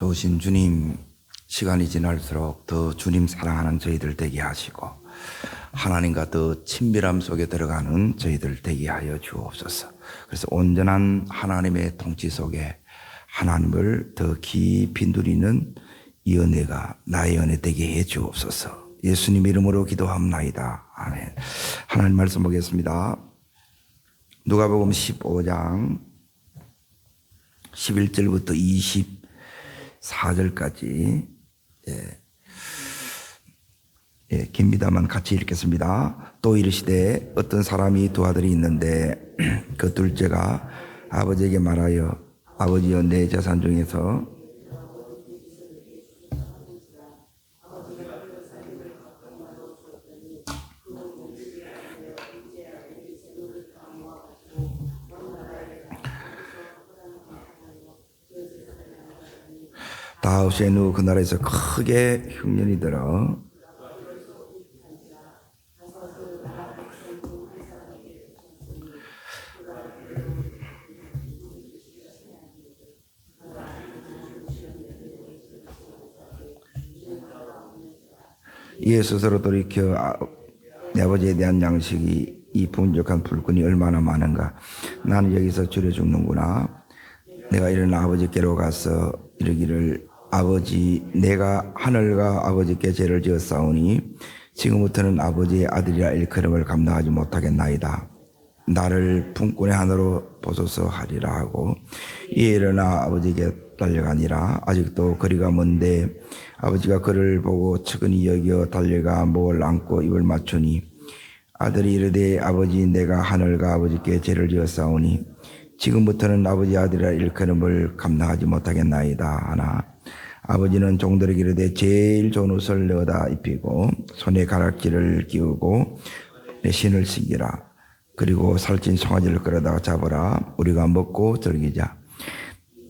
좋으신 주님, 시간이 지날수록 더 주님 사랑하는 저희들 되게 하시고 하나님과 더 친밀함 속에 들어가는 저희들 되게 하여 주옵소서. 그래서 온전한 하나님의 통치 속에 하나님을 더 깊이 누리는 이 은혜가 나의 은혜 되게 해 주옵소서. 예수님 이름으로 기도합나이다. 아멘. 하나님 말씀 보겠습니다. 누가복음 15장 11절부터 24절까지 깁니다만 같이 읽겠습니다. 또 이르시되 어떤 사람이 두 아들이 있는데 그 둘째가 아버지에게 말하여 아버지여 내 재산 중에서 다 없앤 후 그 나라에서 크게 흉년이 들어 이에 스스로 돌이켜 내 아버지에 대한 양식이 이 풍족한 불끈이 얼마나 많은가. 나는 여기서 줄여 죽는구나. 내가 일어나 아버지께로 가서 이르기를 아버지 내가 하늘과 아버지께 죄를 지었사오니 지금부터는 아버지의 아들이라 일컬음을 감당하지 못하겠나이다. 나를 품꾼의 하늘로 보소서 하리라 하고 이에 일어나 아버지께 달려가니라. 아직도 거리가 먼데 아버지가 그를 보고 측은히 여겨 달려가 목을 안고 입을 맞추니 아들이 이르되 아버지 내가 하늘과 아버지께 죄를 지었사오니 지금부터는 아버지 아들이라 일컬음을 감당하지 못하겠나이다 하나 아버지는 종들에게 이르되 제일 좋은 옷을 내어다 입히고 손에 가락지를 끼우고 내 신을 신기라. 그리고 살찐 송아지를 끌어다가 잡으라. 우리가 먹고 즐기자.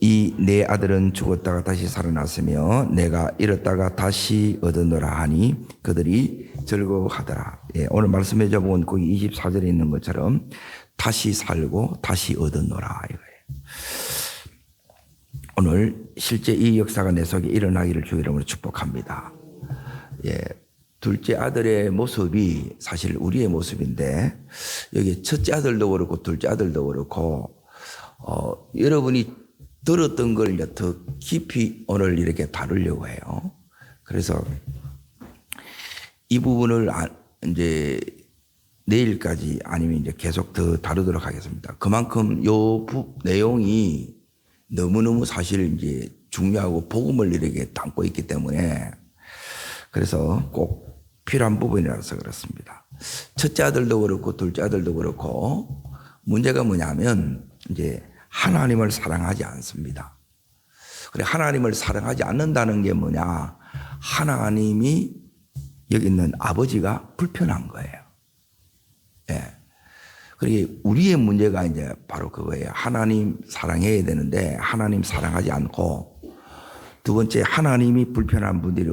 이 내 아들은 죽었다가 다시 살아났으며 내가 잃었다가 다시 얻었노라 하니 그들이 즐거워하더라. 오늘 말씀해 본 거기 24절에 있는 것처럼 다시 살고 다시 얻었노라 이거예요. 오늘 실제 이 역사가 내 속에 일어나기를 주 이름으로 축복합니다. 둘째 아들의 모습이 사실 우리의 모습인데 여기 첫째 아들도 그렇고 둘째 아들도 그렇고 여러분이 들었던 걸 이제 더 깊이 오늘 이렇게 다루려고 해요. 그래서 이 부분을 이제 내일까지 아니면 이제 계속 더 다루도록 하겠습니다. 그만큼 요 내용이 너무너무 사실 이제 중요하고 복음을 이렇게 담고 있기 때문에 그래서 꼭 필요한 부분이라서 그렇습니다. 첫째 아들도 그렇고 둘째 아들도 그렇고 문제가 뭐냐면 이제 하나님을 사랑하지 않습니다. 그래 하나님을 사랑하지 않는다는 게 뭐냐? 하나님이 여기 있는 아버지가 불편한 거예요. 그러니까 우리의 문제가 이제 바로 그거예요. 하나님 사랑해야 되는데 하나님 사랑하지 않고 두 번째 하나님이 불편한 분들이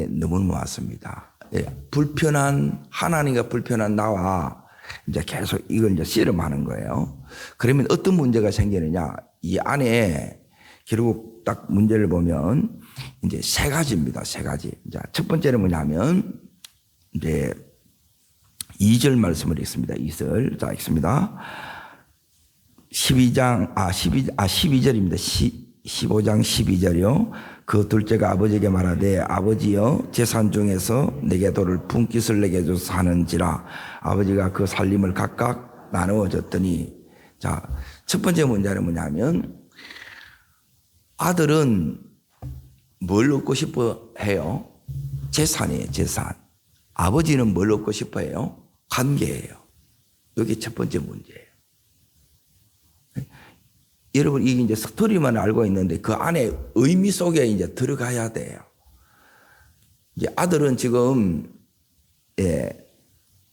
너무 많습니다. 불편한 하나님과 불편한 나와 이제 계속 이걸 이제 씨름하는 거예요. 그러면 어떤 문제가 생기느냐? 이 안에 결국 딱 문제를 보면 이제 세 가지입니다. 세 가지. 자, 첫 번째는 뭐냐면 이제 2절 말씀을 읽습니다. 2절. 자, 읽습니다. 12절입니다. 15장 12절이요. 그 둘째가 아버지에게 말하되 아버지여 재산 중에서 내게 도를 분깃을 내게 줘서 하는지라. 아버지가 그 살림을 각각 나누어 줬더니 자, 첫 번째 문제는 뭐냐면 아들은 뭘 얻고 싶어 해요? 재산이에요. 재산. 아버지는 뭘 얻고 싶어 해요? 관계예요. 이게 첫 번째 문제예요. 여러분 이게 이제 스토리만 알고 있는데 그 안에 의미 속에 이제 들어가야 돼요. 이제 아들은 지금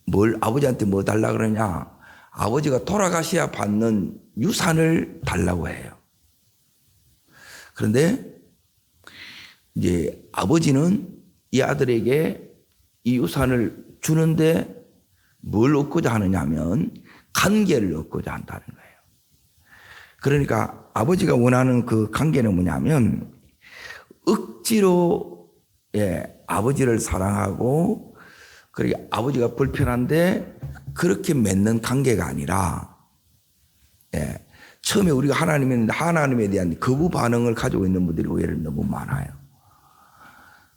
뭘 아버지한테 뭐 달라 그러냐? 아버지가 돌아가셔야 받는 유산을 달라고 해요. 그런데 이제 아버지는 이 아들에게 이 유산을 주는데 뭘 얻고자 하느냐면 관계를 얻고자 한다는 거예요. 그러니까 아버지가 원하는 그 관계는 뭐냐면 억지로 아버지를 사랑하고 그렇게 아버지가 불편한데 그렇게 맺는 관계가 아니라 처음에 우리가 하나님에 대한 거부 반응을 가지고 있는 분들이 오히려 너무 많아요.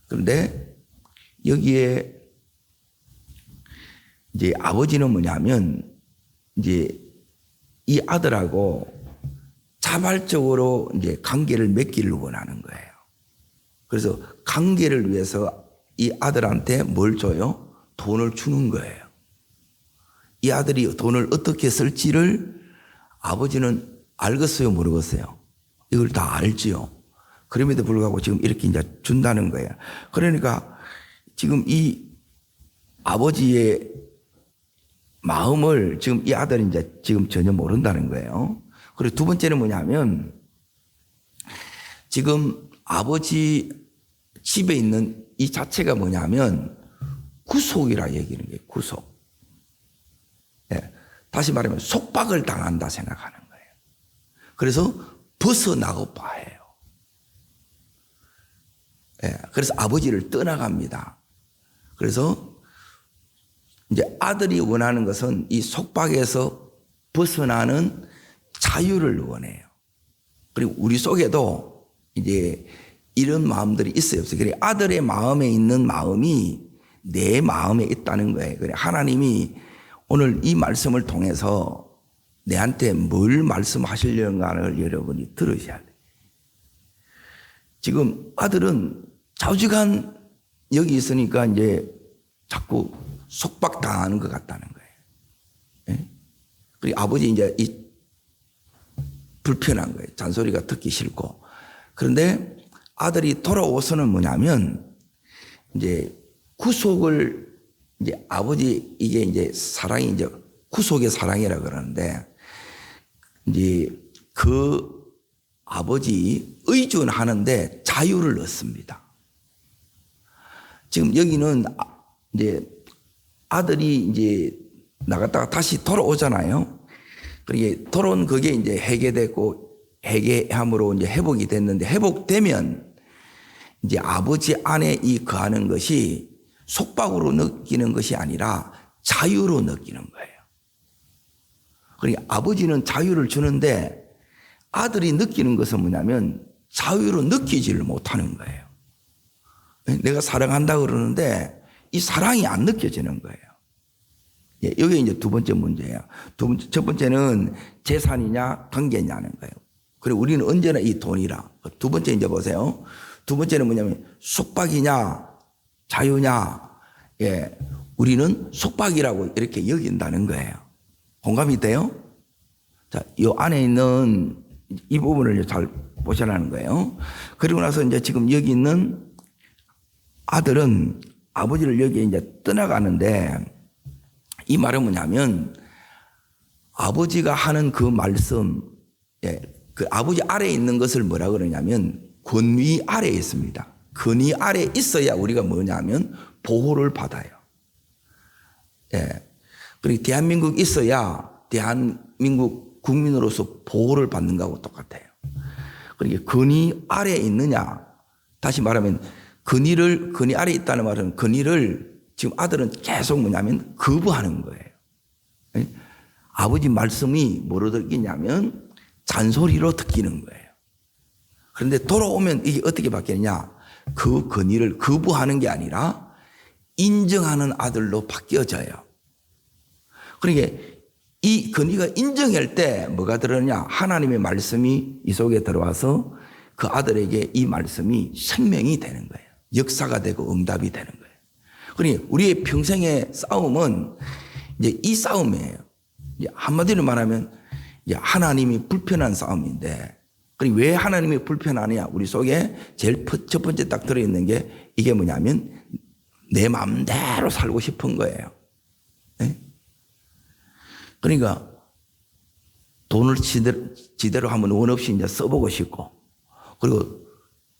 그런데 여기에 이제 아버지는 뭐냐면 이제 이 아들하고 자발적으로 이제 관계를 맺기를 원하는 거예요. 그래서 관계를 위해서 이 아들한테 뭘 줘요? 돈을 주는 거예요. 이 아들이 돈을 어떻게 쓸지를 아버지는 알겠어요, 모르겠어요? 이걸 다 알지요. 그럼에도 불구하고 지금 이렇게 이제 준다는 거예요. 그러니까 지금 이 아버지의 마음을 지금 이 아들은 이제 지금 전혀 모른다는 거예요. 그리고 두 번째는 뭐냐면 지금 아버지 집에 있는 이 자체가 뭐냐면 구속이라 얘기하는 거예요. 구속. 다시 말하면 속박을 당한다 생각하는 거예요. 그래서 벗어나고 봐요. 그래서 아버지를 떠나갑니다. 그래서 이제 아들이 원하는 것은 이 속박에서 벗어나는 자유를 원해요. 그리고 우리 속에도 이제 이런 마음들이 있어요, 없어요? 그래 아들의 마음에 있는 마음이 내 마음에 있다는 거예요. 그래 하나님이 오늘 이 말씀을 통해서 내한테 뭘 말씀하시려는가를 여러분이 들으셔야 돼요. 지금 아들은 좌우지간 여기 있으니까 이제 자꾸 속박당하는 것 같다는 거예요. 그리고 아버지 이제 이 불편한 거예요. 잔소리가 듣기 싫고. 그런데 아들이 돌아오서는 뭐냐면 이제 구속을 이제 아버지 이게 이제 사랑이 이제 구속의 사랑이라 그러는데 이제 그 아버지 의존하는데 자유를 얻습니다. 지금 여기는 이제 아들이 이제 나갔다가 다시 돌아오잖아요. 그게 돌아온 그게 이제 해결됐고 해결함으로 이제 회복이 됐는데 회복되면 이제 아버지 안에 이 거하는 것이 속박으로 느끼는 것이 아니라 자유로 느끼는 거예요. 그러니까 아버지는 자유를 주는데 아들이 느끼는 것은 뭐냐면 자유로 느끼지를 못하는 거예요. 내가 사랑한다 그러는데 이 사랑이 안 느껴지는 거예요. 여기 이제 두 번째 문제예요. 첫 번째는 재산이냐 관계냐는 거예요. 그리고 우리는 언제나 이 돈이라. 두 번째 이제 보세요. 두 번째는 뭐냐면 속박이냐 자유냐. 우리는 속박이라고 이렇게 여긴다는 거예요. 공감이 돼요? 자, 이 안에 있는 이 부분을 잘 보시라는 거예요. 그리고 나서 이제 지금 여기 있는 아들은 아버지를 여기 이제 떠나가는데 이 말은 뭐냐면 아버지가 하는 그 말씀, 그 아버지 아래에 있는 것을 뭐라 그러냐면 권위 아래에 있습니다. 권위 아래에 있어야 우리가 뭐냐면 보호를 받아요. 그리고 대한민국 있어야 대한민국 국민으로서 보호를 받는 거하고 똑같아요. 그러니까 권위 아래에 있느냐, 다시 말하면 권위 아래에 있다는 말은 권위를 지금 아들은 계속 뭐냐면 거부하는 거예요. 아버지 말씀이 뭐로 듣기냐면 잔소리로 듣기는 거예요. 그런데 돌아오면 이게 어떻게 바뀌느냐? 그 권위를 거부하는 게 아니라 인정하는 아들로 바뀌어져요. 그러니까 이 권위가 인정할 때 뭐가 들어오냐? 하나님의 말씀이 이 속에 들어와서 그 아들에게 이 말씀이 생명이 되는 거예요. 역사가 되고 응답이 되는 거예요. 그러니 우리의 평생의 싸움은 이제 이 싸움이에요. 이제 한마디로 말하면 이제 하나님이 불편한 싸움인데, 그럼 왜 하나님이 불편하냐? 우리 속에 제일 첫 번째 딱 들어있는 게 이게 뭐냐면 내 마음대로 살고 싶은 거예요. 네? 그러니까 돈을 지대로 한번 원 없이 이제 써보고 싶고, 그리고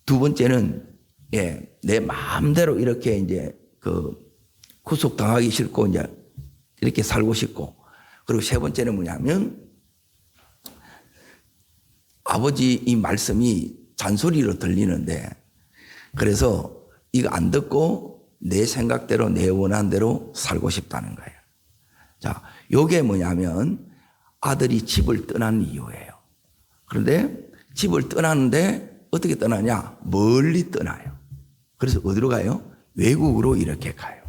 두 번째는 내 마음대로 이렇게 이제 그 구속당하기 싫고 이제 이렇게 살고 싶고, 그리고 세 번째는 뭐냐면 아버지 이 말씀이 잔소리로 들리는데 그래서 이거 안 듣고 내 생각대로 내 원하는 대로 살고 싶다는 거예요. 자, 요게 뭐냐면 아들이 집을 떠난 이유예요. 그런데 집을 떠나는데 어떻게 떠나냐? 멀리 떠나요. 그래서 어디로 가요? 외국으로 이렇게 가요.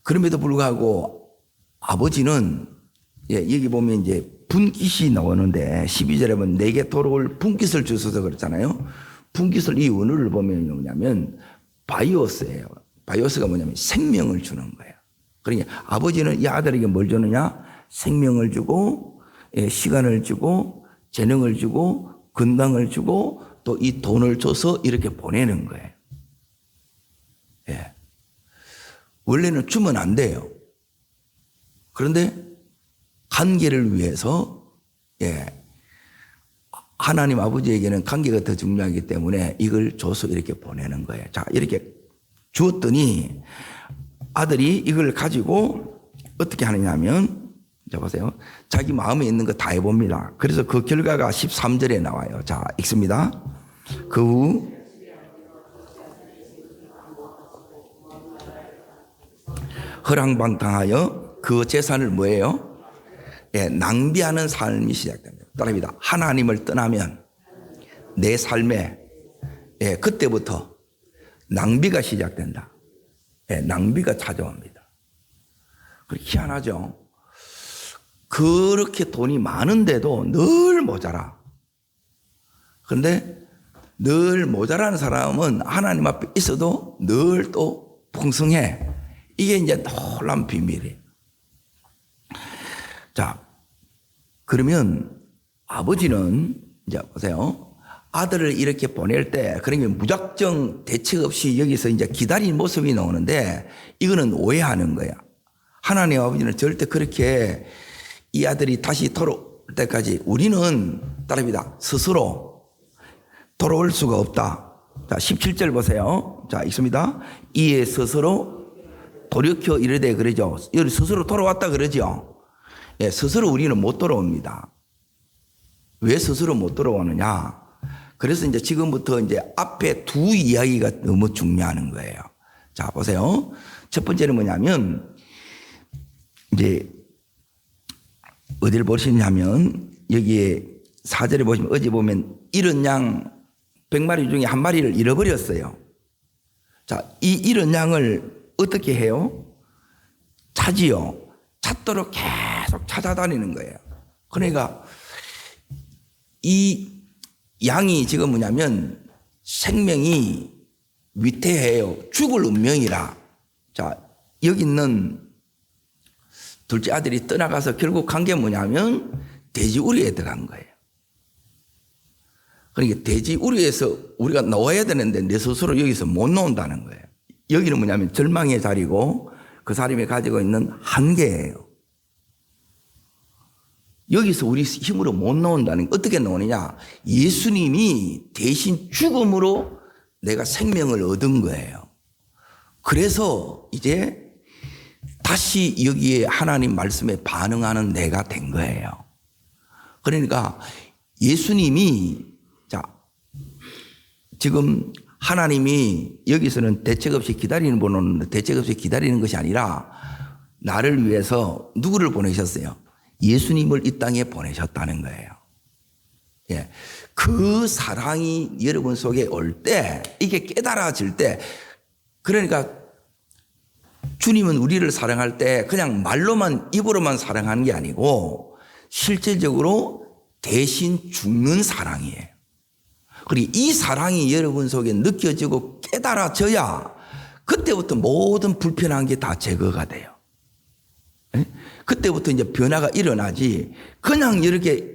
그럼에도 불구하고 아버지는 여기 보면 이제 분깃이 나오는데 12절에 보면 내게 돌아올 분깃을 주소서 그랬잖아요. 분깃을 이 원어를 보면 뭐냐면 바이오스예요. 바이오스가 뭐냐면 생명을 주는 거예요. 그러니까 아버지는 이 아들에게 뭘 주느냐? 생명을 주고 시간을 주고 재능을 주고 건강을 주고 또 이 돈을 줘서 이렇게 보내는 거예요. 예. 원래는 주면 안 돼요. 그런데 관계를 위해서 하나님 아버지에게는 관계가 더 중요하기 때문에 이걸 줘서 이렇게 보내는 거예요. 자, 이렇게 주었더니 아들이 이걸 가지고 어떻게 하느냐면, 자, 보세요. 자기 마음에 있는 거 다 해봅니다. 그래서 그 결과가 13절에 나와요. 자, 읽습니다. 그 후 허랑방탕하여 그 재산을 뭐예요? 낭비하는 삶이 시작됩니다. 따라합니다. 하나님을 떠나면 내 삶에 그때부터 낭비가 시작된다. 낭비가 찾아옵니다. 희한하죠? 그렇게 돈이 많은데도 늘 모자라. 그런데 늘 모자라는 사람은 하나님 앞에 있어도 늘 또 풍성해. 이게 이제 놀라운 비밀이에요. 자, 그러면 아버지는 이제 보세요. 아들을 이렇게 보낼 때, 그러면 무작정 대책 없이 여기서 이제 기다리는 모습이 나오는데 이거는 오해하는 거야. 하나님 아버지는 절대 그렇게 이 아들이 다시 돌아올 때까지 우리는 따릅니다. 스스로 돌아올 수가 없다. 자, 17절 보세요. 자, 읽습니다. 이에 스스로 돌이켜 이르되 그러죠. 여기 스스로 돌아왔다 그러죠. 스스로 우리는 못 돌아옵니다. 왜 스스로 못 돌아오느냐? 그래서 이제 지금부터 이제 앞에 두 이야기가 너무 중요한 거예요. 자, 보세요. 첫 번째는 뭐냐면, 이제, 어디를 보시냐면, 여기에 4절에 보시면, 어제 보면, 잃은 양 100마리 중에 한 마리를 잃어버렸어요. 자, 이 잃은 양을 어떻게 해요? 찾지요. 찾도록 계속 찾아다니는 거예요. 그러니까 이 양이 지금 뭐냐면 생명이 위태해요. 죽을 운명이라. 자, 여기 있는 둘째 아들이 떠나가서 결국 간 게 뭐냐면 돼지우리에 들어간 거예요. 그러니까 돼지우리에서 우리가 나와야 되는데 내 스스로 여기서 못 나온다는 거예요. 여기는 뭐냐면 절망의 자리고 그 사람이 가지고 있는 한계예요. 여기서 우리 힘으로 못 나온다는 게 어떻게 나오느냐? 예수님이 대신 죽음으로 내가 생명을 얻은 거예요. 그래서 이제 다시 여기에 하나님 말씀에 반응하는 내가 된 거예요. 그러니까 예수님이 자 지금 하나님이 여기서는 대책 없이 기다리는 분은 대책 없이 기다리는 것이 아니라 나를 위해서 누구를 보내셨어요? 예수님을 이 땅에 보내셨다는 거예요. 예. 그 사랑이 여러분 속에 올 때, 이게 깨달아질 때, 그러니까 주님은 우리를 사랑할 때 그냥 말로만, 입으로만 사랑하는 게 아니고 실질적으로 대신 죽는 사랑이에요. 그리고 이 사랑이 여러분 속에 느껴지고 깨달아져야 그때부터 모든 불편한 게 다 제거가 돼요. 네? 그때부터 이제 변화가 일어나지 그냥 이렇게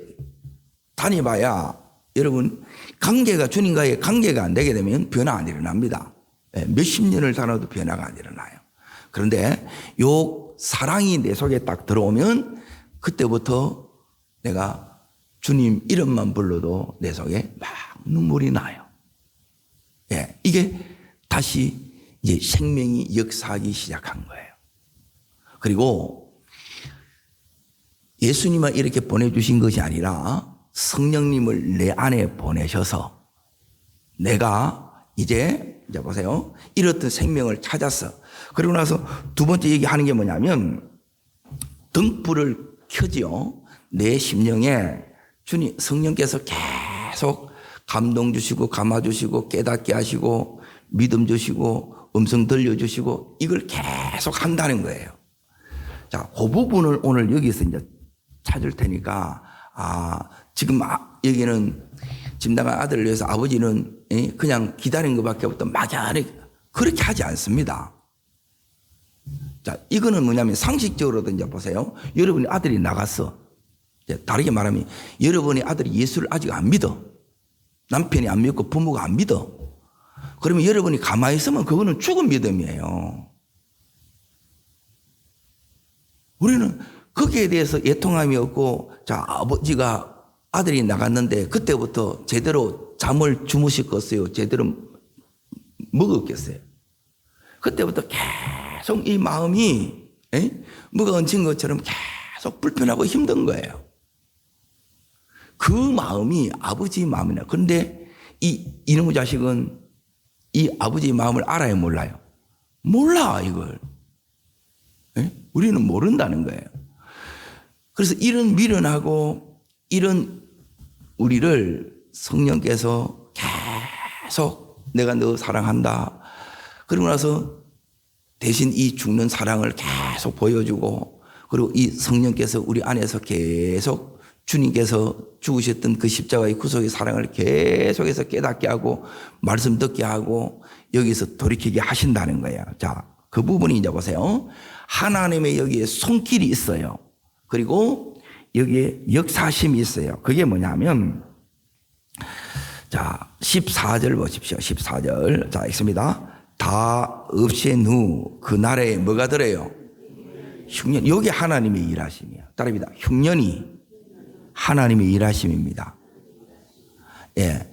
다녀봐야 여러분 관계가 주님과의 관계가 안 되게 되면 변화 안 일어납니다. 몇십 년을 살아도 변화가 안 일어나요. 그런데 요 사랑이 내 속에 딱 들어오면 그때부터 내가 주님 이름만 불러도 내 속에 막 눈물이 나요. 예, 이게 다시 이제 생명이 역사하기 시작한 거예요. 그리고 예수님만 이렇게 보내주신 것이 아니라 성령님을 내 안에 보내셔서 내가 이제 보세요. 잃었던 생명을 찾았어. 그리고 나서 두 번째 얘기하는 게 뭐냐면 등불을 켜지요. 내 심령에 주님 성령께서 계속 감동 주시고 감화 주시고 깨닫게 하시고 믿음 주시고 음성 들려주시고 이걸 계속 한다는 거예요. 자, 그 부분을 오늘 여기서 이제 찾을 테니까 지금 여기는 짐당한 아들을 위해서 아버지는 그냥 기다린 것밖에 없던 막연히 그렇게 하지 않습니다. 자, 이거는 뭐냐면 상식적으로도 이제 보세요. 여러분이 아들이 나갔어. 다르게 말하면 여러분의 아들이 예수를 아직 안 믿어. 남편이 안 믿고 부모가 안 믿어. 그러면 여러분이 가만히 있으면 그거는 죽은 믿음이에요. 우리는 거기에 대해서 애통함이 없고, 자, 아버지가 아들이 나갔는데 그때부터 제대로 잠을 주무셨겠어요? 제대로 먹었겠어요? 그때부터 계속 이 마음이 뭐가 얹힌 것처럼 계속 불편하고 힘든 거예요. 그 마음이 아버지의 마음이나. 그런데 이놈의 자식은 이 아버지의 마음을 알아요, 몰라요? 몰라, 이걸. 우리는 모른다는 거예요. 그래서 이런 미련하고 이런 우리를 성령께서 계속 내가 너 사랑한다. 그러고 나서 대신 이 죽는 사랑을 계속 보여주고, 그리고 이 성령께서 우리 안에서 계속 주님께서 죽으셨던 그 십자가의 구속의 사랑을 계속해서 깨닫게 하고 말씀 듣게 하고 여기서 돌이키게 하신다는 거예요. 자, 그 부분이 이제 보세요. 하나님의 여기에 손길이 있어요. 그리고 여기에 역사심이 있어요. 그게 뭐냐면, 자, 14절 보십시오. 14절. 자, 읽습니다. 다 없앤 후 그날에 뭐가 들어요? 흉년. 여기 하나님의 일하심이에요. 따라합니다. 흉년이 하나님의 일하심입니다. 예.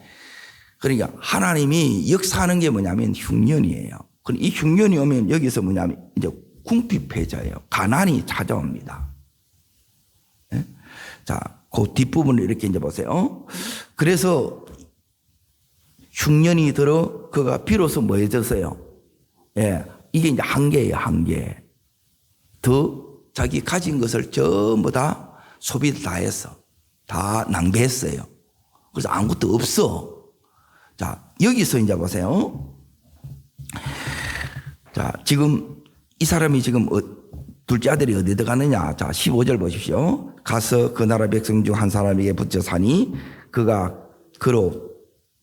그러니까 하나님이 역사하는 게 뭐냐면 흉년이에요. 이 흉년이 오면 여기서 뭐냐면 이제 궁핍해져요. 가난이 찾아옵니다. 예? 자, 그 뒷부분을 이렇게 이제 보세요. 그래서 흉년이 들어 그가 비로소 뭐해졌어요? 예. 이게 이제 한계예요, 한계. 더 자기 가진 것을 전부 다 소비를 다 했어. 다 낭비했어요. 그래서 아무것도 없어. 자, 여기서 이제 보세요. 자, 지금 이 사람이 지금 둘째 아들이 어디 들어가느냐. 자, 15절 보십시오. 가서 그 나라 백성 중 한 사람에게 붙여 사니 그가 그로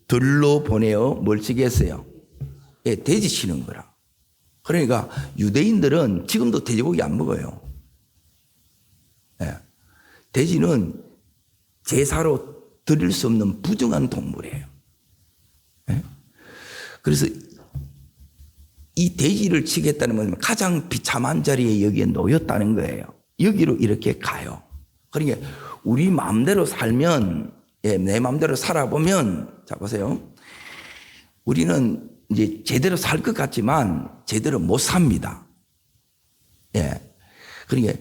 들로 보내어 뭘 치게 했어요? 예, 돼지 치는 거라. 그러니까 유대인들은 지금도 돼지고기 안 먹어요. 예. 돼지는 제사로 드릴 수 없는 부정한 동물이에요. 예? 그래서 이 돼지를 치겠다는 것은 가장 비참한 자리에 여기에 놓였다는 거예요. 여기로 이렇게 가요. 그러니까 우리 마음대로 살면, 예, 내 마음대로 살아보면, 자 보세요. 우리는 이제 제대로 살 것 같지만 제대로 못 삽니다. 예. 그러니까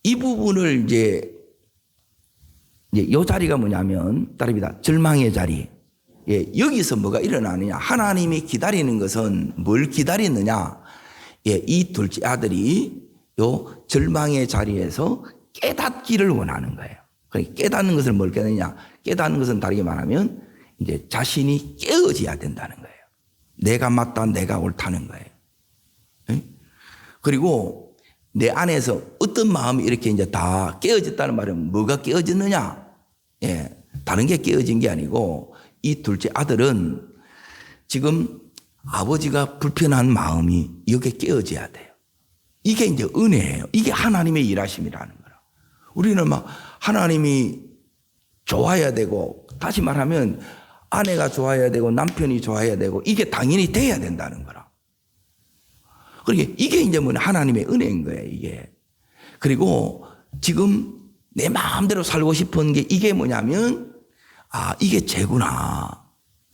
이 부분을 이제 이 자리가 뭐냐면, 따릅니다. 절망의 자리. 예, 여기서 뭐가 일어나느냐. 하나님이 기다리는 것은 뭘 기다리느냐. 예, 이 둘째 아들이 요 절망의 자리에서 깨닫기를 원하는 거예요. 그러니까 깨닫는 것을 뭘 깨느냐. 깨닫는 것은 다르게 말하면 이제 자신이 깨어져야 된다는 거예요. 내가 맞다, 내가 옳다는 거예요. 예? 그리고 내 안에서 어떤 마음이 이렇게 이제 다 깨어졌다는 말은 뭐가 깨어졌느냐? 예, 다른 게 깨어진 게 아니고 이 둘째 아들은 지금 아버지가 불편한 마음이 여기에 깨어져야 돼요. 이게 이제 은혜예요. 이게 하나님의 일하심이라는 거라. 우리는 막 하나님이 좋아야 되고, 다시 말하면 아내가 좋아야 되고 남편이 좋아야 되고 이게 당연히 돼야 된다는 거라. 그러니까 이게 이제 뭐 하나님의 은혜인 거예요, 이게. 그리고 지금 내 마음대로 살고 싶은 게 이게 뭐냐면, 이게 죄구나.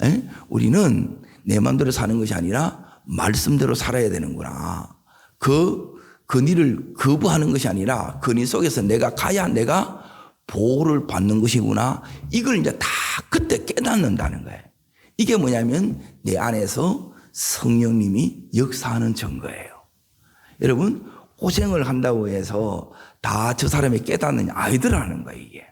에? 우리는 내 마음대로 사는 것이 아니라 말씀대로 살아야 되는구나. 그 일을 거부하는 것이 아니라 그 일 속에서 내가 가야 내가 보호를 받는 것이구나. 이걸 이제 다 그때 깨닫는다는 거예요. 이게 뭐냐면 내 안에서 성령님이 역사하는 증거예요. 여러분, 고생을 한다고 해서 다 저 사람이 깨닫느냐? 아니더라는 거예요, 이게.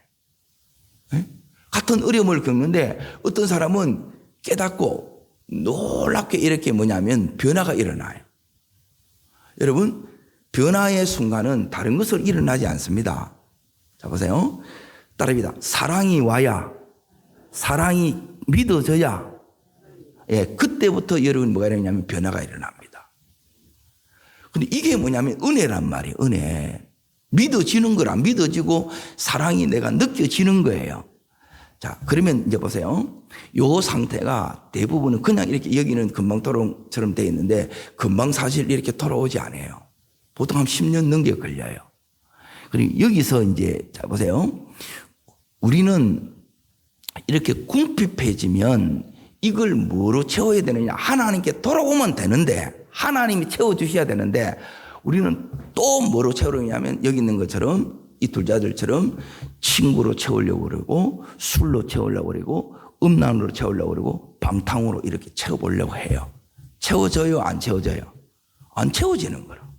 네? 같은 어려움을 겪는데 어떤 사람은 깨닫고 놀랍게 이렇게 뭐냐면 변화가 일어나요. 여러분, 변화의 순간은 다른 것으로 일어나지 않습니다. 자, 보세요. 따라합니다. 사랑이 와야, 사랑이 믿어져야, 예, 그때부터 여러분 뭐가 일어나냐면 변화가 일어납니다. 근데 이게 뭐냐면 은혜란 말이에요, 은혜. 믿어지는 거라, 믿어지고 사랑이 내가 느껴지는 거예요. 자, 그러면 이제 보세요. 요 상태가 대부분은 그냥 이렇게 여기는 금방 돌아처럼 되어 있는데 금방 사실 이렇게 돌아오지 않아요. 보통 한 10년 넘게 걸려요. 그리고 여기서 이제, 자, 보세요. 우리는 이렇게 궁핍해지면 이걸 뭐로 채워야 되느냐? 하나님께 돌아오면 되는데, 하나님이 채워주셔야 되는데, 우리는 또 뭐로 채우려냐면 여기 있는 것처럼 이 둘자들처럼 친구로 채우려고 그러고 술로 채우려고 그러고 음란으로 채우려고 그러고 방탕으로 이렇게 채워보려고 해요. 채워져요? 안 채워져요? 안 채워지는 거라.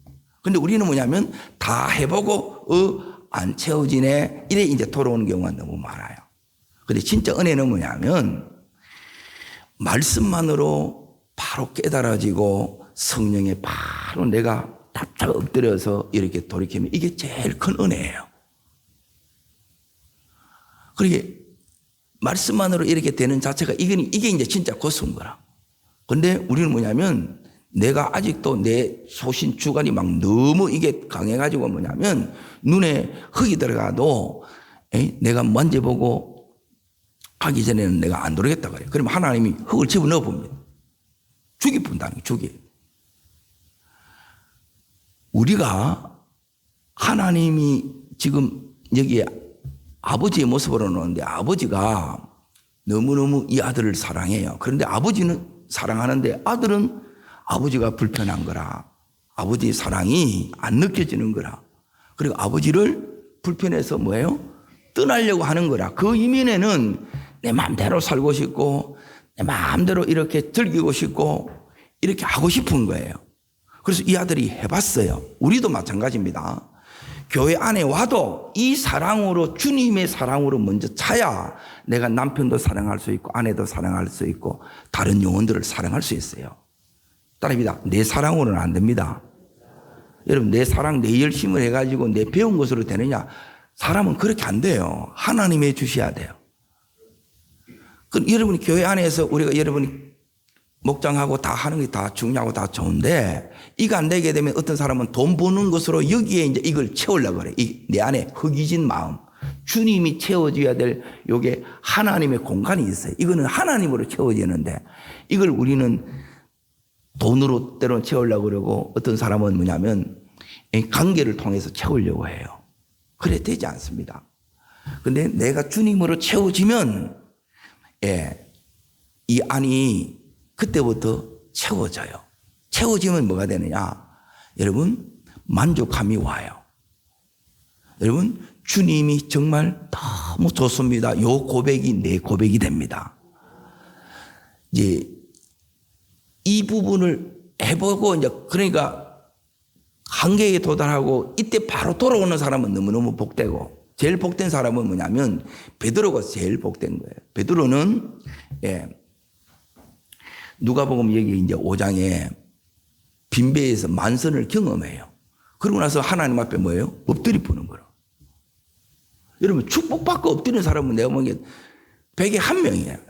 근데 우리는 뭐냐면 다 해보고 안 채워지네 이래 이제 돌아오는 경우가 너무 많아요. 근데 진짜 은혜는 뭐냐면 말씀만으로 바로 깨달아지고 성령에 바로 내가 답답 엎드려서 이렇게 돌이키면 이게 제일 큰 은혜예요. 그러게 말씀만으로 이렇게 되는 자체가 이게 이제 진짜 고수인 거라. 근데 우리는 뭐냐면 내가 아직도 내 소신 주관이 막 너무 이게 강해가지고 뭐냐면 눈에 흙이 들어가도 내가 만져보고 하기 전에는 내가 안 돌아겠다 그래요. 그러면 하나님이 흙을 집어넣어 봅니다. 죽이 분다는 거예요, 죽이. 우리가 하나님이 지금 여기에 아버지의 모습으로 놓는데 아버지가 너무너무 이 아들을 사랑해요. 그런데 아버지는 사랑하는데 아들은 아버지가 불편한 거라. 아버지의 사랑이 안 느껴지는 거라. 그리고 아버지를 불편해서 뭐예요? 떠나려고 하는 거라. 그 이면에는 내 마음대로 살고 싶고 내 마음대로 이렇게 즐기고 싶고 이렇게 하고 싶은 거예요. 그래서 이 아들이 해봤어요. 우리도 마찬가지입니다. 교회 안에 와도 이 사랑으로 주님의 사랑으로 먼저 차야 내가 남편도 사랑할 수 있고 아내도 사랑할 수 있고 다른 영혼들을 사랑할 수 있어요. 따라합니다. 내 사랑으로는 안 됩니다. 여러분 내 사랑 내 열심을 해가지고 내 배운 것으로 되느냐? 사람은 그렇게 안 돼요. 하나님이 주셔야 돼요. 그럼 여러분이 교회 안에서 우리가 여러분이 목장하고 다 하는 게 다 중요하고 다 좋은데 이거 안 되게 되면 어떤 사람은 돈 버는 것으로 여기에 이제 이걸 채우려고 그래. 내 안에 허기진 마음. 주님이 채워줘야 될 요게 하나님의 공간이 있어요. 이거는 하나님으로 채워지는데 이걸 우리는 돈으로 때로는 채우려고 그러고 어떤 사람은 뭐냐면 관계를 통해서 채우려고 해요. 그래 되지 않습니다. 근데 내가 주님으로 채워지면 이 안이 그때부터 채워져요. 채워지면 뭐가 되느냐? 여러분, 만족함이 와요. 여러분, 주님이 정말 너무 좋습니다. 요 고백이 내 고백이 됩니다. 이제 이 부분을 해보고 이제 그러니까 한계에 도달하고 이때 바로 돌아오는 사람은 너무너무 복되고 제일 복된 사람은 뭐냐면 베드로가 제일 복된 거예요. 베드로는 누가복음 여기 이제 5장에 빈배에서 만선을 경험해요. 그러고 나서 하나님 앞에 뭐예요? 엎드리 부는 거라. 여러분 축복받고 엎드리는 사람은 내가 보기엔 100에 1명이에요.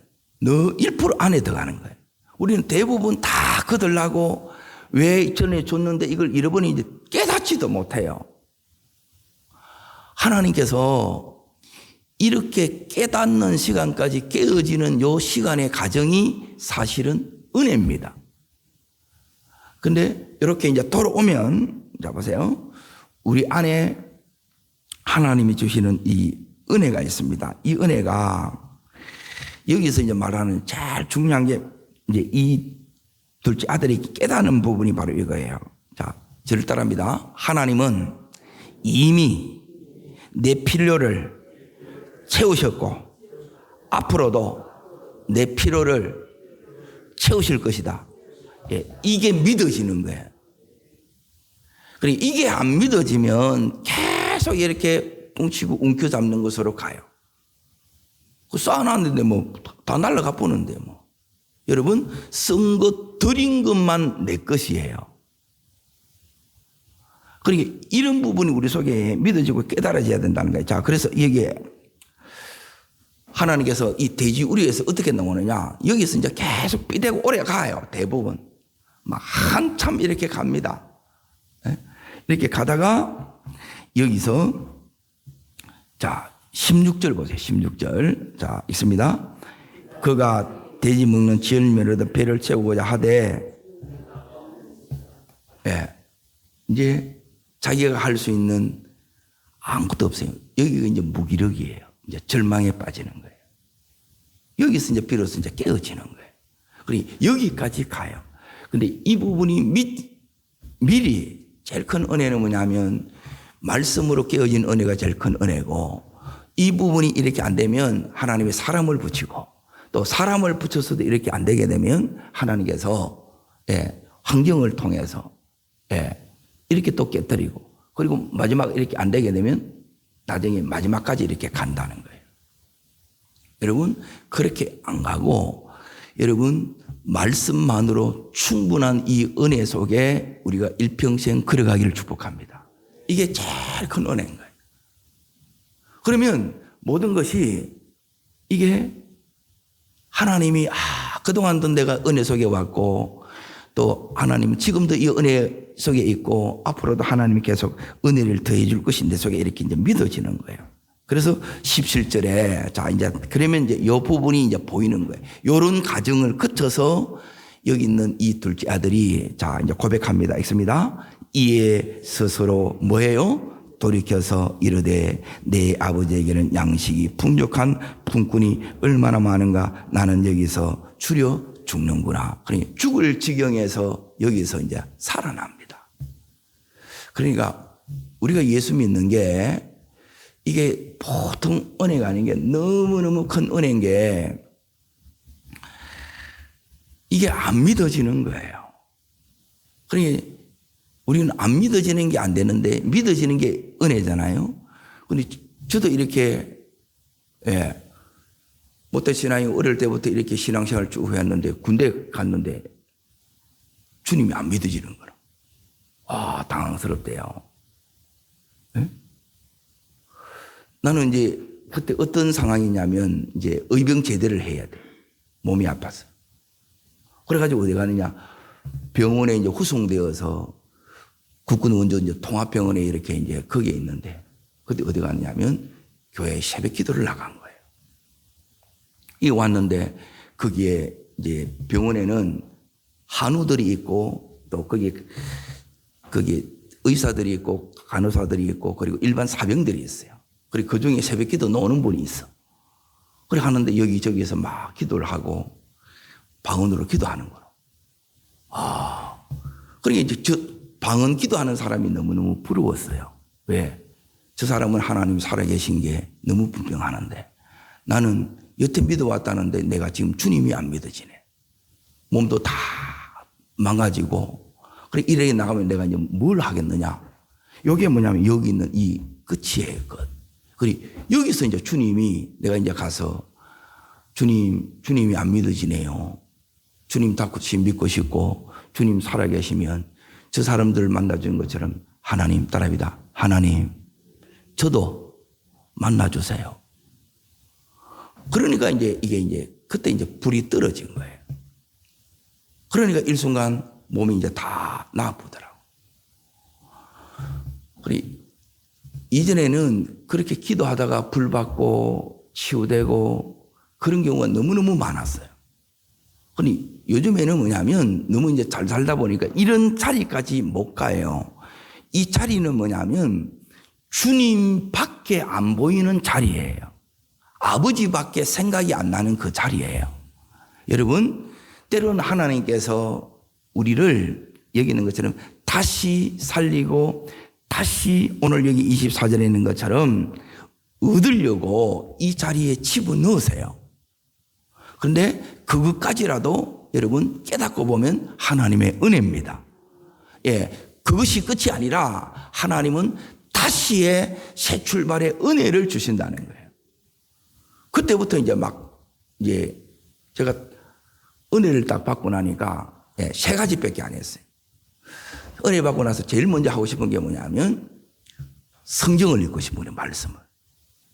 너 1% 안에 들어가는 거예요. 우리는 대부분 다 거들라고 왜 전에 줬는데 이걸 잃어버리니 이제 깨닫지도 못해요. 하나님께서 이렇게 깨닫는 시간까지 깨어지는 요 시간의 과정이 사실은 은혜입니다. 근데 이렇게 이제 돌아오면, 자 보세요. 우리 안에 하나님이 주시는 이 은혜가 있습니다. 이 은혜가 여기서 이제 말하는 제일 중요한 게 이제 이 둘째 아들이 깨닫는 부분이 바로 이거예요. 자, 저를 따라합니다. 하나님은 이미 내 필요를 채우셨고 앞으로도 내 필요를 채우실 것이다. 예, 이게 믿어지는 거예요. 그리고 이게 안 믿어지면 계속 이렇게 뭉치고 움켜잡는 것으로 가요. 쌓아놨는데 뭐 다 날아가 보는데 뭐. 여러분, 쓴 것, 드린 것만 내 것이에요. 그러니까 이런 부분이 우리 속에 믿어지고 깨달아져야 된다는 거예요. 자, 그래서 여기에 하나님께서 이 돼지 우리에서 어떻게 나오느냐. 여기서 이제 계속 삐대고 오래 가요. 대부분. 막 한참 이렇게 갑니다. 이렇게 가다가 여기서 자, 16절 보세요. 16절. 자, 있습니다. 그가 돼지 먹는 지열매로 배를 채우고자 하되, 예, 이제 자기가 할 수 있는 아무것도 없어요. 여기가 이제 무기력이에요. 이제 절망에 빠지는 거예요. 여기서 이제 비로소 이제 깨어지는 거예요. 그리고 여기까지 가요. 근데 이 부분이 미리 제일 큰 은혜는 뭐냐면 말씀으로 깨어진 은혜가 제일 큰 은혜고, 이 부분이 이렇게 안 되면 하나님의 사람을 붙이고, 또 사람을 붙여서도 이렇게 안 되게 되면 하나님께서 환경을 통해서 이렇게 또 깨뜨리고, 그리고 마지막 이렇게 안 되게 되면 나중에 마지막까지 이렇게 간다는 거예요. 여러분, 그렇게 안 가고 여러분 말씀만으로 충분한 이 은혜 속에 우리가 일평생 걸어가기를 축복합니다. 이게 제일 큰 은혜인 거예요. 그러면 모든 것이 이게 하나님이 그동안도 내가 은혜 속에 왔고, 또 하나님은 지금도 이 은혜 속에 있고 앞으로도 하나님이 계속 은혜를 더해 줄 것인데 속에 이렇게 이제 믿어지는 거예요. 그래서 17절에 자, 이제 그러면 이제 이 부분이 이제 보이는 거예요. 요런 과정을 거쳐서 여기 있는 이 둘째 아들이 자, 이제 고백합니다. 있습니다. 이에 스스로 뭐예요? 돌이켜서 이르되 내 아버지에게는 양식이 풍족한 품꾼이 얼마나 많은가. 나는 여기서 줄여 죽는구나. 그러니까 죽을 지경에서 여기서 이제 살아납니다. 그러니까 우리가 예수 믿는 게 이게 보통 은혜가 아닌 게 너무너무 큰 은혜인 게 이게 안 믿어지는 거예요. 그러니까 우리는 안 믿어지는 게 안 되는데 믿어지는 게 은혜잖아요. 근데 저도 이렇게 못된 신앙이 어릴 때부터 이렇게 신앙생활을 쭉 해왔는데 군대 갔는데 주님이 안 믿어지는 거라. 당황스럽대요. 네? 나는 이제 그때 어떤 상황이냐면 이제 의병 제대를 해야 돼. 몸이 아파서. 그래가지고 어디 가느냐. 병원에 이제 후송되어서 국군 원전 이제 통합병원에 이렇게 이제 거기에 있는데 그때 어디 갔냐면 교회 새벽 기도를 나간 거예요. 이 왔는데 거기에 이제 병원에는 한우들이 있고 또 거기 의사들이 있고 간호사들이 있고 그리고 일반 사병들이 있어요. 그리고 그 중에 새벽 기도 나오는 분이 있어. 그래 하는데 여기저기에서 막 기도를 하고 방언으로 기도하는 거로. 그러니까 이제 저 방언 기도하는 사람이 너무너무 부러웠어요. 왜? 저 사람은 하나님 살아계신 게 너무 분명하는데 나는 여태 믿어왔다는데 내가 지금 주님이 안 믿어지네. 몸도 다 망가지고 그래 이렇게 나가면 내가 이제 뭘 하겠느냐. 이게 뭐냐면 여기 있는 이 끝이에요. 끝. 그리고 여기서 이제 주님이 내가 이제 가서 주님이 안 믿어지네요. 주님 다시 믿고 싶고 주님 살아계시면 저 사람들 만나주는 것처럼 하나님 따라합니다. 하나님 저도 만나주세요. 그러니까 이제 이게 이제 그때 이제 불이 떨어진 거예요. 그러니까 일순간 몸이 이제 다 나아보더라고. 그리고 이전에는 그렇게 기도하다가 불 받고 치유되고 그런 경우가 너무너무 많았어요. 그런데 요즘에는 뭐냐면 너무 이제 잘 살다 보니까 이런 자리까지 못 가요. 이 자리는 뭐냐면 주님밖에 안 보이는 자리예요. 아버지밖에 생각이 안 나는 그 자리예요. 여러분, 때로는 하나님께서 우리를 여기 있는 것처럼 다시 살리고 다시 오늘 여기 24절에 있는 것처럼 얻으려고 이 자리에 집어넣으세요. 그런데 그것까지라도 여러분 깨닫고 보면 하나님의 은혜입니다. 예, 그것이 끝이 아니라 하나님은 다시의 새 출발의 은혜를 주신다는 거예요. 그때부터 이제 제가 은혜를 딱 받고 나니까 세 가지밖에 안 했어요. 은혜 받고 나서 제일 먼저 하고 싶은 게 뭐냐면 성경을 읽고 싶은 거예요. 말씀을.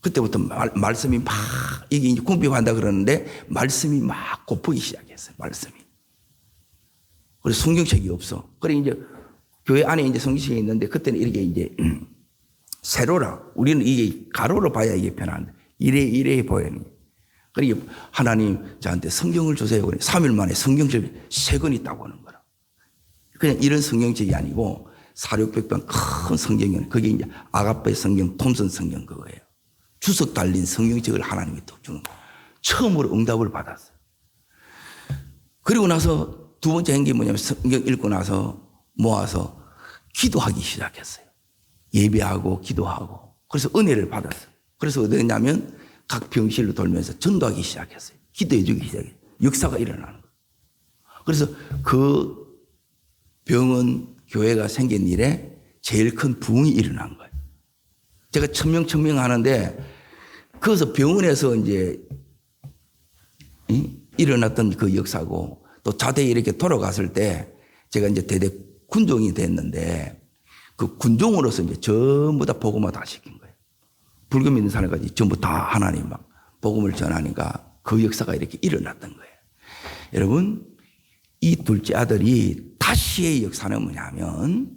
그때부터 말씀이 막 이게 이제 궁핍한다 그러는데 말씀이 막 고프기 시작했어요. 말씀이. 그래서 성경책이 없어. 그래 이제 교회 안에 이제 성경책이 있는데 그때는 이렇게 이제 세로라. 우리는 이게 가로로 봐야 이게 편한데 이래 보이는. 그러니까 하나님 저한테 성경을 주세요. 그래 3일 만에 성경책 3권 있다고 하는 거라. 그냥 이런 성경책이 아니고 4,600편 큰 성경이에요. 그게 이제 아가페 성경, 톰슨 성경 그거예요. 주석 달린 성경책을 하나님이 또 주는 거예요. 처음으로 응답을 받았어요. 그리고 나서 두 번째 한 게 뭐냐면 성경 읽고 나서 모아서 기도하기 시작했어요. 예배하고 기도하고. 그래서 은혜를 받았어요. 그래서 어디 했냐면 각 병실로 돌면서 전도하기 시작했어요. 기도해 주기 시작했어요. 역사가 일어나는 거예요. 그래서 그 병원 교회가 생긴 일에 제일 큰 부흥이 일어난 거예요. 제가 천명 하는데 거기서 병원에서 이제 일어났던 그 역사고 또 자대에 이렇게 돌아갔을 때 제가 이제 대대 군종이 됐는데 그 군종으로서 이제 전부 다 복음화 다 시킨 거예요. 불교 믿는 사람까지 전부 다 하나님 막 복음을 전하니까 그 역사가 이렇게 일어났던 거예요. 여러분, 이 둘째 아들이 다시의 역사는 뭐냐면,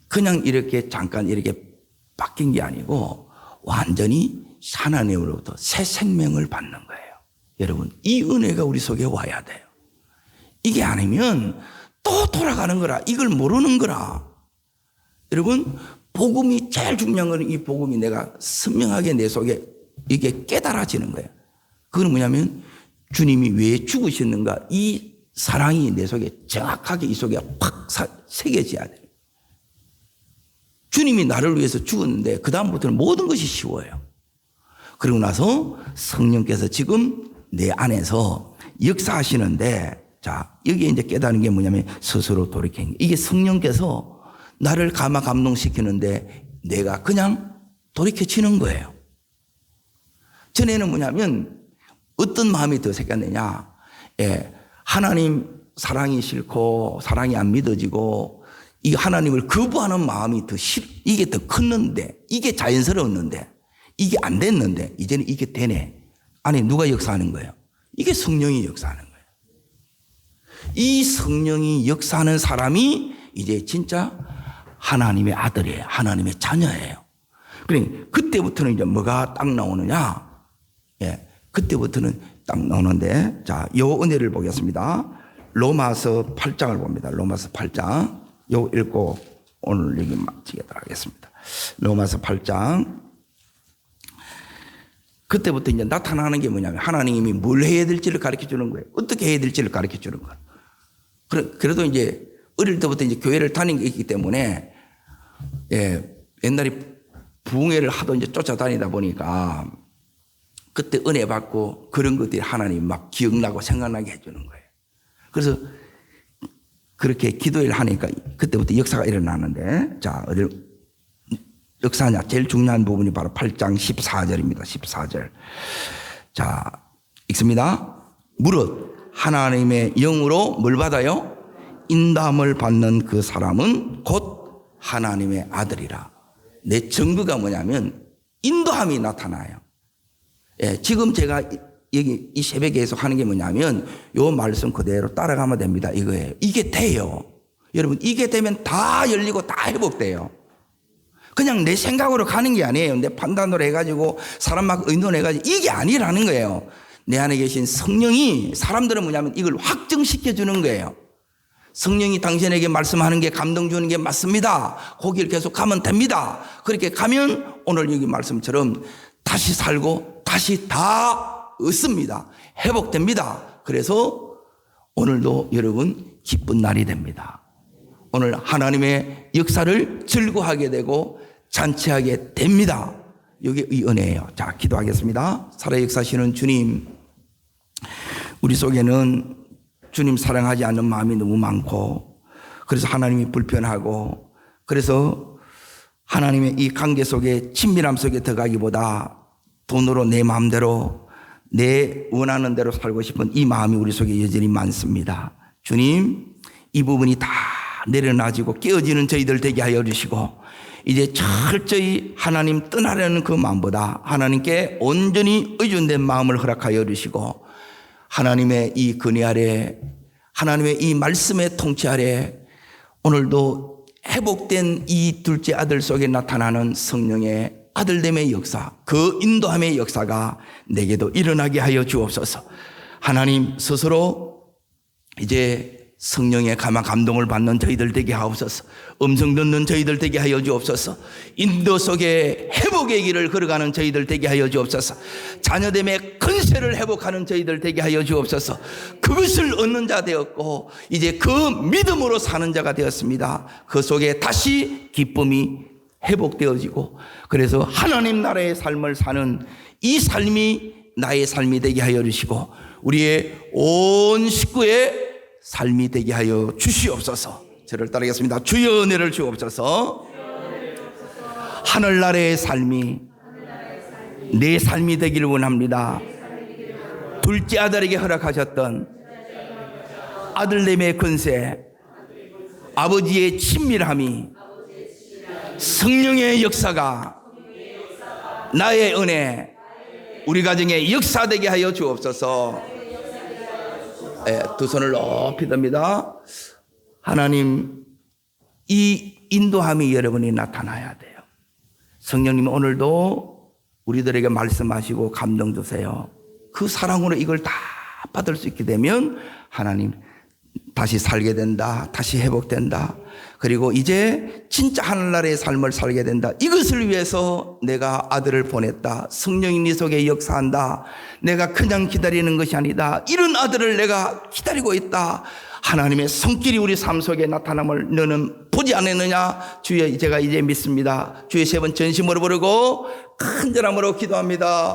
그냥 이렇게 잠깐 이렇게 바뀐 게 아니고 완전히 하나님으로부터 새 생명을 받는 거예요. 여러분, 이 은혜가 우리 속에 와야 돼요. 이게 아니면 또 돌아가는 거라. 이걸 모르는 거라. 여러분, 복음이 제일 중요한 건 이 복음이 내가 선명하게 내 속에 이게 깨달아지는 거예요. 그건 뭐냐면 주님이 왜 죽으셨는가 이 사랑이 내 속에 정확하게 이 속에 팍 새겨져야 돼요. 주님이 나를 위해서 죽었는데 그 다음부터는 모든 것이 쉬워요. 그러고 나서 성령께서 지금 내 안에서 역사하시는데 자 여기에 이제 깨닫는 게 뭐냐면 스스로 돌이키는 게 이게 성령께서 나를 감동시키는데 내가 그냥 돌이켜지는 거예요. 전에는 뭐냐면 어떤 마음이 더 생겼느냐. 하나님 사랑이 싫고 사랑이 안 믿어지고 이 하나님을 거부하는 마음이 더 이게 더 컸는데 이게 자연스러웠는데 이게 안 됐는데 이제는 이게 되네. 안에 누가 역사하는 거예요? 이게 성령이 역사하는 거예요. 이 성령이 역사하는 사람이 이제 진짜 하나님의 아들이에요. 하나님의 자녀예요. 그러니까 그때부터는 이제 뭐가 딱 나오느냐? 그때부터는 딱 나오는데 자, 요 은혜를 보겠습니다. 로마서 8장을 봅니다. 로마서 8장. 요 읽고 오늘 얘기 마치도록 하겠습니다. 로마서 8장. 그때부터 이제 나타나는 게 뭐냐면 하나님이 뭘 해야 될지를 가르쳐 주는 거예요. 어떻게 해야 될지를 가르쳐 주는 거예요. 그래도 이제 어릴 때부터 이제 교회를 다닌 게 있기 때문에 옛날에 부흥회를 하도 이제 쫓아다니다 보니까 그때 은혜 받고 그런 것들이 하나님 막 기억나고 생각나게 해주는 거예요. 그래서 그렇게 기도를 하니까 그때부터 역사가 일어나는데 자, 어디 역사냐? 제일 중요한 부분이 바로 8장 14절입니다. 14절. 자, 읽습니다. 무릇 하나님의 영으로 뭘 받아요? 인도함을 받는 그 사람은 곧 하나님의 아들이라. 내 증거가 뭐냐면 인도함이 나타나요. 지금 제가 여기 이 새벽에 계속 하는 게 뭐냐면 요 말씀 그대로 따라가면 됩니다. 이거예요. 이게 돼요. 여러분, 이게 되면 다 열리고 다 회복돼요. 그냥 내 생각으로 가는 게 아니에요. 내 판단으로 해가지고 사람 막 의논해가지고 이게 아니라는 거예요. 내 안에 계신 성령이 사람들은 뭐냐면 이걸 확증시켜 주는 거예요. 성령이 당신에게 말씀하는 게 감동 주는 게 맞습니다. 거기를 계속 가면 됩니다. 그렇게 가면 오늘 여기 말씀처럼 다시 살고 다시 다 얻습니다. 회복됩니다. 그래서 오늘도 여러분 기쁜 날이 됩니다. 오늘 하나님의 역사를 즐거워하게 되고 잔치하게 됩니다. 이게 이 은혜예요. 자, 기도하겠습니다. 살아 역사하시는 주님, 우리 속에는 주님 사랑하지 않는 마음이 너무 많고, 그래서 하나님이 불편하고, 그래서 하나님의 이 관계 속에 친밀함 속에 들어가기보다 돈으로 내 마음대로 내 원하는 대로 살고 싶은 이 마음이 우리 속에 여전히 많습니다. 주님, 이 부분이 다 내려놔지고 깨어지는 저희들 되게 하여 주시고, 이제 철저히 하나님 떠나려는 그 마음보다 하나님께 온전히 의존된 마음을 허락하여 주시고, 하나님의 이 근혜 아래, 하나님의 이 말씀의 통치 아래 오늘도 회복된 이 둘째 아들 속에 나타나는 성령의 아들됨의 역사, 그 인도함의 역사가 내게도 일어나게 하여 주옵소서. 하나님 스스로 이제 성령의 감동을 받는 저희들 되게 하옵소서. 음성 듣는 저희들 되게 하여 주옵소서. 인도 속에 회복의 길을 걸어가는 저희들 되게 하여 주옵소서. 자녀됨의 근세를 회복하는 저희들 되게 하여 주옵소서. 그것을 얻는 자 되었고 이제 그 믿음으로 사는 자가 되었습니다. 그 속에 다시 기쁨이 회복되어지고, 그래서 하나님 나라의 삶을 사는 이 삶이 나의 삶이 되게 하여 주시고 우리의 온 식구의 삶이 되게 하여 주시옵소서. 저를 따르겠습니다. 주여 은혜를 주옵소서. 하늘나라의 삶이 내 삶이 되기를 원합니다. 둘째 아들에게 허락하셨던 아들됨의 근세, 아버지의 친밀함이, 성령의 역사가 나의 은혜, 우리 가정에 역사되게 하여 주옵소서. 두 손을 높이 듭니다. 하나님, 이 인도함이 여러분이 나타나야 돼요. 성령님 오늘도 우리들에게 말씀하시고 감동 주세요. 그 사랑으로 이걸 다 받을 수 있게 되면 하나님 다시 살게 된다, 다시 회복된다, 그리고 이제 진짜 하늘나라의 삶을 살게 된다. 이것을 위해서 내가 아들을 보냈다. 성령이 네 속에 역사한다. 내가 그냥 기다리는 것이 아니다. 이런 아들을 내가 기다리고 있다. 하나님의 손길이 우리 삶 속에 나타남을 너는 보지 않았느냐? 주여, 제가 이제 믿습니다. 주의 세 번 전심으로 부르고 간절함으로 기도합니다.